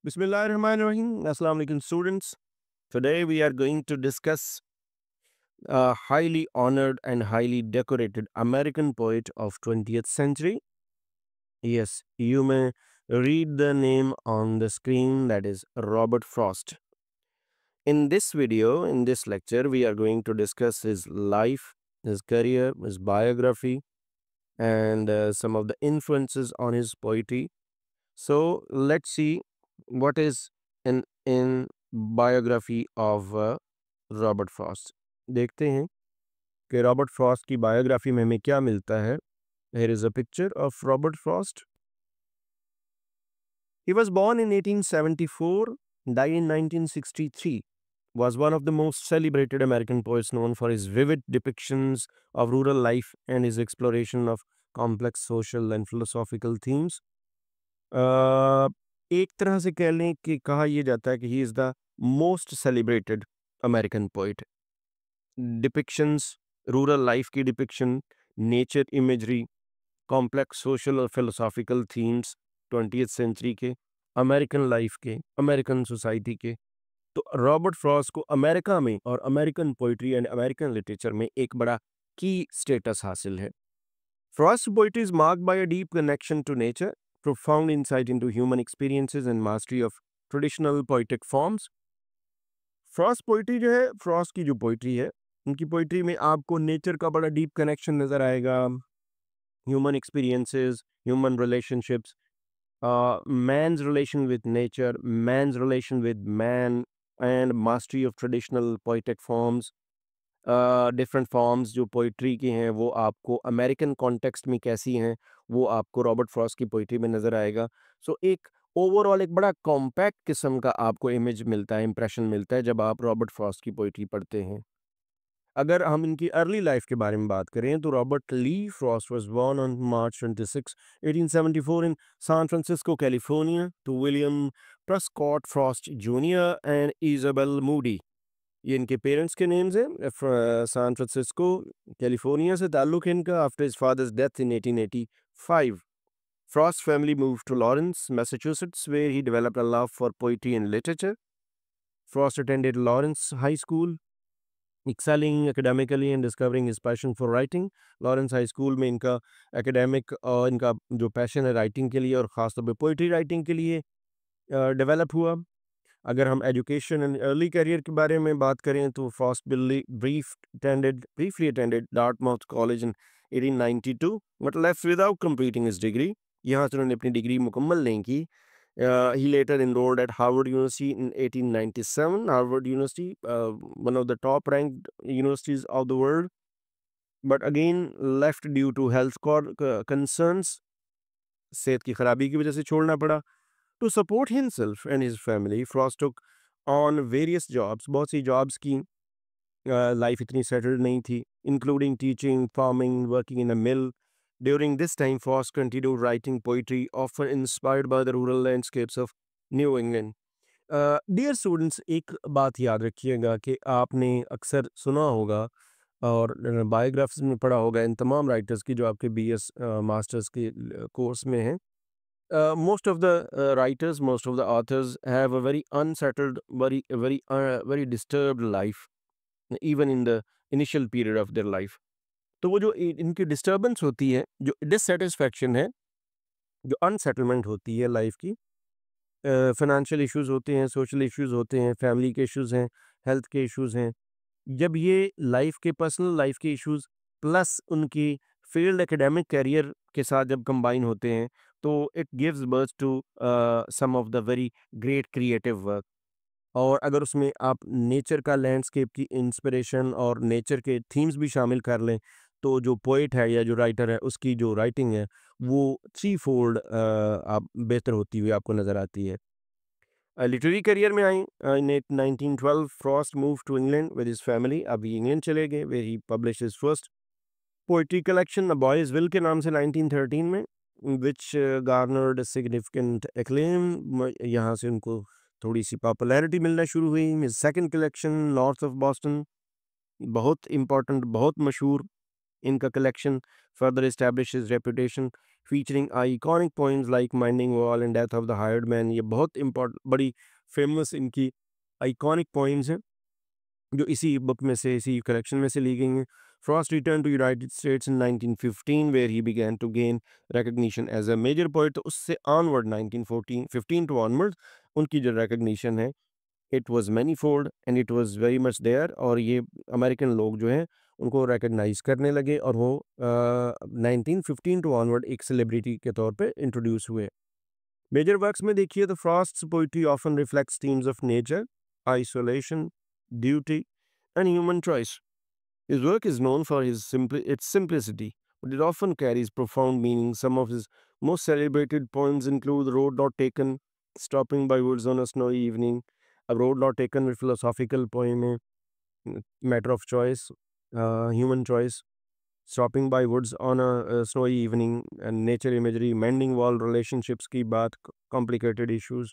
Bismillahirrahmanirrahim. Assalamu alaikum, students. Today we are going to discuss a highly honored and highly decorated American poet of 20th century. Yes, you may read the name on the screen, that is Robert Frost. In this video, in this lecture, we are going to discuss his life, his career, his biography, and some of the influences on his poetry. So let's see what is in biography of Robert Frost. देखते हैं कि Robert Frost की biography में हमें क्या मिलता है. Here is a picture of Robert Frost. He was born in 1874, died in 1963. Was one of the most celebrated American poets, known for his vivid depictions of rural life and his exploration of complex social and philosophical themes. एक तरह से कह लें कि कहा यह जाता है कि he is the most celebrated American poet. Depictions, rural life की depiction, nature imagery, complex social और फिलोसॉफिकल थीम्स 20th सेंचुरी के, अमेरिकन लाइफ के, अमेरिकन सोसाइटी के. तो रॉबर्ट फ्रॉस्ट को अमेरिका में और American poetry and American literature में एक बड़ा की स्टेटस हासिल है. Frost's poetry is marked by a deep connection to nature, profound insight into human experiences, and mastery of traditional poetic forms. Frost poetry जो है, फ्रॉस्ट की जो पोइट्री है, उनकी पोइट्री में आपको नेचर का बड़ा डीप कनेक्शन नज़र आएगा, human experiences, human relationships, man's relation with nature, man's relation with man, and mastery of traditional poetic forms. Different forms जो पोइट्री की हैं वो आपको अमेरिकन कॉन्टेक्स्ट में कैसी हैं वो आपको रॉबर्ट फ्रॉस्ट की पोइट्री में नज़र आएगा. सो एक ओवरऑल एक बड़ा कॉम्पैक्ट किस्म का आपको इमेज मिलता है, इंप्रेशन मिलता है जब आप रॉबर्ट फ्रॉस्ट की पोइट्री पढ़ते हैं. अगर हम इनकी अर्ली लाइफ के बारे में बात करें तो Robert Lee Frost was born on March 26, 1874 in San Francisco, California, to William Prescott Frost junior and Isabel Moodie. ये इनके पेरेंट्स के नेम्स हैं. सैन फ्रांसिस्को, कैलिफोर्निया से ताल्लुक है इनका. After his father's death in 1885, Frost's family moved to Lawrence, Massachusetts, where he developed a love for poetry and literature. Frost attended Lawrence High School, excelling academically and discovering his passion for writing. Lawrence High School में इनका academic और इनका जो passion है writing के लिए और ख़ासतौर पे पोइट्री राइटिंग के लिए डेवलप हुआ. अगर हम एजुकेशन एंड अर्ली करियर के बारे में बात करें तो Frost briefly attended Dartmouth College in 1892 but left without completing his degree. यहाँ से उन्होंने अपनी डिग्री मुकम्मल नहीं की. He later enrolled at Harvard University in 1897. Harvard University, one of the top ranked universities of the world, but again left due to health concerns. सेहत की खराबी की वजह से छोड़ना पड़ा. To support himself and his family, Frost took on various jobs. बहुत सी jobs की. लाइफ इतनी सेटल्ड नहीं थी, including teaching, farming, working in a mill. During this time, Frost continued writing poetry, often inspired by the rural landscapes of New England. Dear students, एक बात याद रखिएगा कि आपने अक्सर सुना होगा और बायोग्राफ्स में पढ़ा होगा इन तमाम राइटर्स की जो आपके BS मास्टर्स के कोर्स में हैं. Most of the writers, most of the authors have a very unsettled, very disturbed life, even in the initial period of their life. तो वो जो इनकी डिस्टर्बेंस होती है, जो डिससेटिस्फैक्शन है, जो अनसेटलमेंट होती है लाइफ की, फाइनेंशियल इश्यूज होते हैं, सोशल इश्यूज होते हैं, फैमिली के इश्यूज हैं, हेल्थ के इश्यूज हैं. जब ये लाइफ के पर्सनल लाइफ के इश्यूज प्लस उनकी फील्ड एकेडमिक करियर के साथ जब कंबाइन होते हैं तो it gives birth to some of the very great creative work. और अगर उसमें आप नेचर का, लैंडस्केप की इंस्पिरेशन और नेचर के थीम्स भी शामिल कर लें तो जो पोइट है या जो राइटर है उसकी जो राइटिंग है वो थ्री फोल्ड आप बेहतर होती हुई आपको नज़र आती है. लिटरेरी करियर में आई. In 1912 Frost move to England with his family. अभी इंग्लैंड चले गए where he publish his first poetry collection A Boy's Will के नाम से 1913 में, विच गार्नर्ड सिग्निफिकेंट एक्लेम. यहाँ से उनको थोड़ी सी पॉपुलैरिटी मिलना शुरू हुई. His second collection north of Boston, बहुत इंपॉर्टेंट, बहुत मशहूर इनका collection, further establish his reputation. featuring iconic poems like Minding Wall and Death of the Hired Man। ये बहुत इम्पोर्टेंट बड़ी फेमस इनकी आइकॉनिक पोइम्स हैं जो इसी बुक में से इसी कलेक्शन में से ली गई हैं। Frost returned to United States in 1915 where he began to gain recognition as a major poet। तो उससे onward 1914 15 to onward उनकी जो recognition है it was manifold and it was very much there. और ये अमेरिकन लोग जो हैं उनको रिकग्नाइज करने लगे और वो 1915 टू ऑनवर्ड एक सेलिब्रिटी के तौर पे इंट्रोड्यूस हुए। मेजर वर्क्स में देखिए तो Frost's poetry often reflects themes of nature, isolation, duty and human choice. His work is known for its simplicity, but it often carries profound meaning. Some of his most celebrated poems include The Road Not Taken, Stopping by Woods on a Snowy Evening, A Road Not Taken, a philosophical poem है, Matter of Choice, Human Choice, Stopping by Woods on a Snowy Evening, and Nature Imagery, Mending Wall Relationships की बात, Complicated Issues,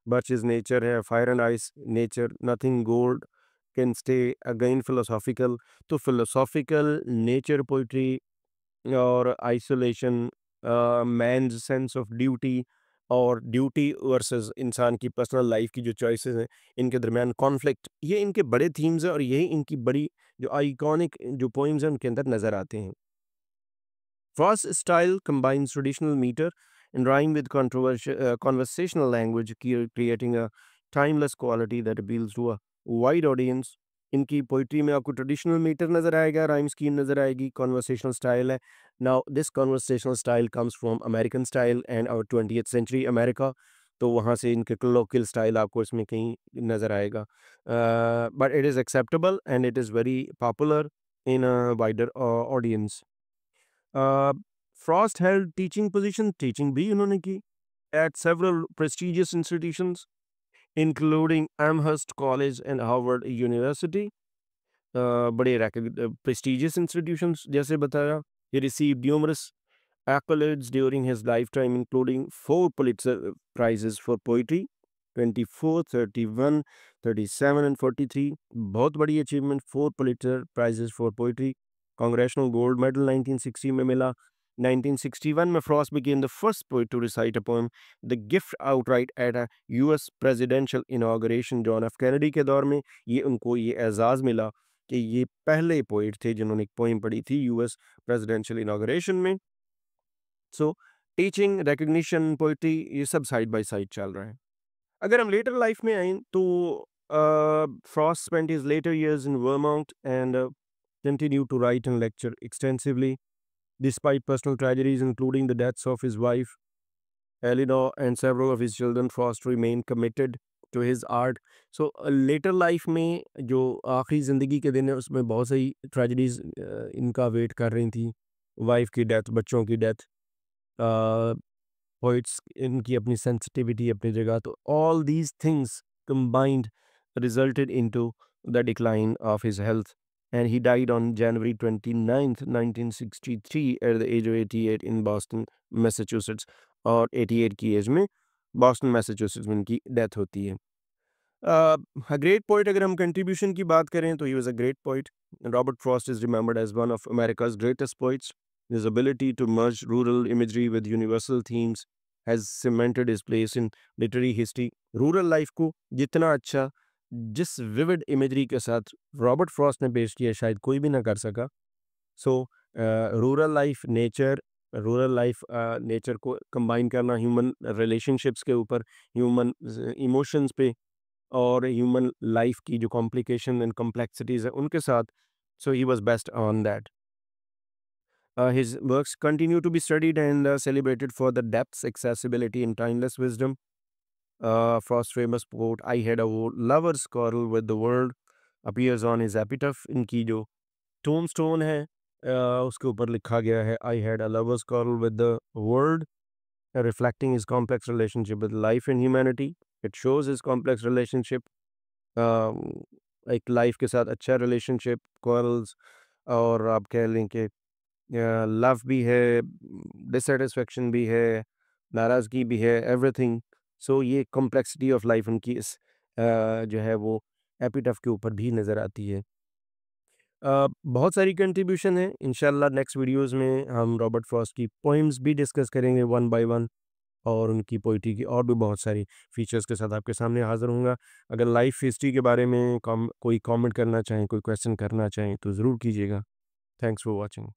Birch is Nature है, Fire and Ice, Nature, Nothing Gold can stay, again philosophical. तो philosophical nature poetry और isolation, man's sense of duty और duty versus इंसान की personal life की जो चॉइसेस हैं इनके दरमियान कॉन्फ्लिक्ट, ये इनके बड़े थीम्स हैं और यही इनकी बड़ी जो आइकॉनिक जो पोइम्स हैं उनके अंदर नज़र आते हैं। Frost's style combines traditional meter and rhyme with conversational language, creating a timeless quality that appeals to a wide audience। इनकी पोइट्री में आपको ट्रेडिशनल मीटर नज़र आएगा, राइम स्कीम नज़र आएगी, कॉन्वर्सेशनल स्टाइल है। Now this conversational style comes from American style and our 20th century America. तो वहाँ से इनके लोकल स्टाइल आपको इसमें कहीं नज़र आएगा, but it is acceptable and it is very popular in a wider audience. Frost held teaching position, teaching भी उन्होंने की at several prestigious institutions including Amherst College and Harvard University। बड़े prestigious institutions जैसे बताया। He received numerous accolades during his lifetime including 4 Pulitzer prizes for poetry, 24, 31, 37 and 43। बहुत बड़ी achievement, 4 Pulitzer prizes for poetry। Congressional Gold Medal 1960 में मिला। 1961 में Frost became the first poet to recite a poem, The Gift, outright at a US presidential inauguration। John F Kennedy के दौर में ये उनको ये एजाज़ मिला कि ये पहले पोइट थे जिन्होंने एक पोइम पढ़ी थी यूएस प्रेसिडेंशियल इनाग्रेशन में। सो टीचिंग, रिकग्निशन, पोइट्री ये सब साइड बाय साइड चल रहा है। अगर हम लेटर लाइफ में आए तो Frost spent his later years in Vermont and continued to write and lecture extensively despite personal tragedies including the deaths of his wife Eleanor and several of his children। Frost remained committed to his art। So later life में जो आखिरी ज़िंदगी के दिन है उसमें बहुत सारी ट्रेजेडीज इनका वेट कर रही थी, वाइफ की डेथ, बच्चों की डेथ, पोइट्स इनकी अपनी सेंसिटिविटी अपनी जगह। तो all these things combined resulted into the decline of his health and he died on January 29th 1963 at the age of 88 in Boston, Massachusetts। और 88 की एज में बॉस्टन मैसाचुसेट्स में इनकी डेथ होती है। ग्रेट पोइट, अगर हम कंट्रीब्यूशन की बात करें तो he was a great poet. Robert Frost is remembered as one of America's greatest poets. His ability to merge rural imagery with universal themes has cemented his place in literary history। Rural life को जितना अच्छा, जिस vivid imagery के साथ Robert Frost ने पेश किया शायद कोई भी ना कर सका। सो रूरल लाइफ नेचर को कंबाइन करना ह्यूमन रिलेशनशिप्स के ऊपर, ह्यूमन इमोशंस पे और ह्यूमन लाइफ की जो कॉम्प्लिकेशन एंड कॉम्प्लेक्सिटीज है उनके साथ। So he was based on that. His works continue to be studied and celebrated for the depth, accessibility and timeless wisdom। Frost's famous quote, I had a lover's quarrel with the world, appears on his epitaph। इनकी जो टोमस्टोन है उसके ऊपर लिखा गया है, I had a lover's quarrel with the world, reflecting his complex relationship with life and humanity। It shows his complex relationship, एक life के साथ अच्छा रिलेशनशिप, quarrels, और आप कह लें कि लव भी है, डिससेटिस्फेक्शन भी है, नाराज़गी भी है, एवरीथिंग। सो ये कॉम्प्लेक्सिटी ऑफ लाइफ उनकी इस जो है वो एपिटफ के ऊपर भी नज़र आती है। बहुत सारी कंट्रीब्यूशन है। इंशाल्लाह नेक्स्ट वीडियोज़ में हम रॉबर्ट फ्रॉस्ट की पोएम्स भी डिस्कस करेंगे वन बाय वन, और उनकी पोइट्री की और भी बहुत सारी फीचर्स के साथ आपके सामने हाज़िर होऊँगा। अगर लाइफ़ हिस्ट्री के बारे में कोई कमेंट करना चाहें, कोई क्वेश्चन करना चाहें तो ज़रूर कीजिएगा। Thanks for watching.